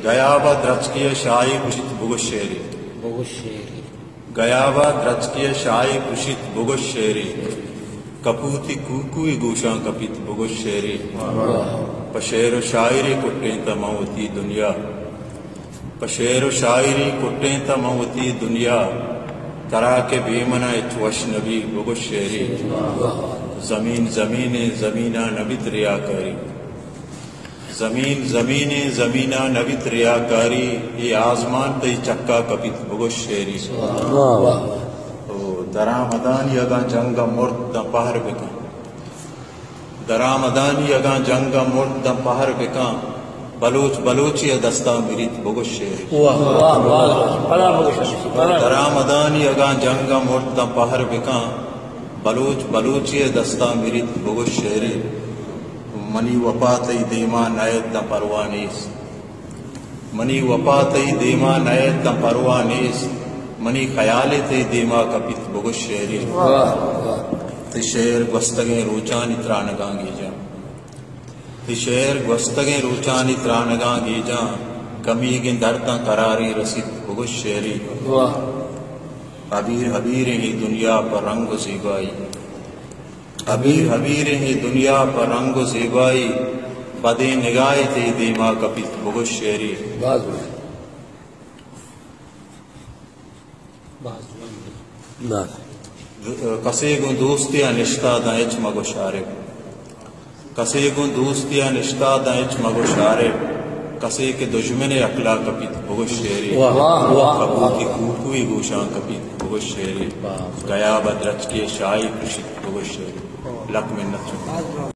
گیا با درچ کیے شاہی کشت بگش شیری گیا با درچ کیے شاہی کشت بگش شیری کپوتی کوکوی گوشاں کپیت بگش شیری پشیر و شاعری کٹیں تا موتی دنیا پشیر و شاعری کٹیں تا موتی دنیا ترا کے بیمنا اچوش نبی بگش شیری زمین زمین زمینہ نبیت ریاکاری زمین زمین زمینہ نبیت ریاکاری یہ آزمان تی چکا کپیت بگش شیری درآمدانی اگاں جنگا مرد دم پہر بکاں درآمدانی اگاں جنگا مرد دم پہر بکاں بلوچ بلوچی دستا میریت بگش شیری درآمدانی اگاں جنگا مرد دم پہر بکاں بلوچ بلوچی دستا میریت بگش شیری منی وپاتی دیما نیت دم پروانیس منی وپاتی دیما نیت دم پروانیس منی خیال تے دیما کپیت بگش شیری تی شیر گوستگیں روچانی ترانگاں گی جاں تی شیر گوستگیں روچانی ترانگاں گی جاں کمی گن درداں قراری رسید بگش شیری حبیر حبیر ہی دنیا پر رنگ و زیبائی حبیر حبیر ہی دنیا پر رنگ و زیبائی بدے نگاہ تے دیما کپیت بگش شیری کسے گن دوستیاں نشتہ دا اچ مگو شارب کسے گن دوستیاں نشتہ دا اچ مگو شارب کسے کے دشمن اقلا کپیت بگش شیری کبوتی کوکوی گوشاں کپیت بگش شیری گیا بدرچ کے شاہی کشت بگش شیری لک منت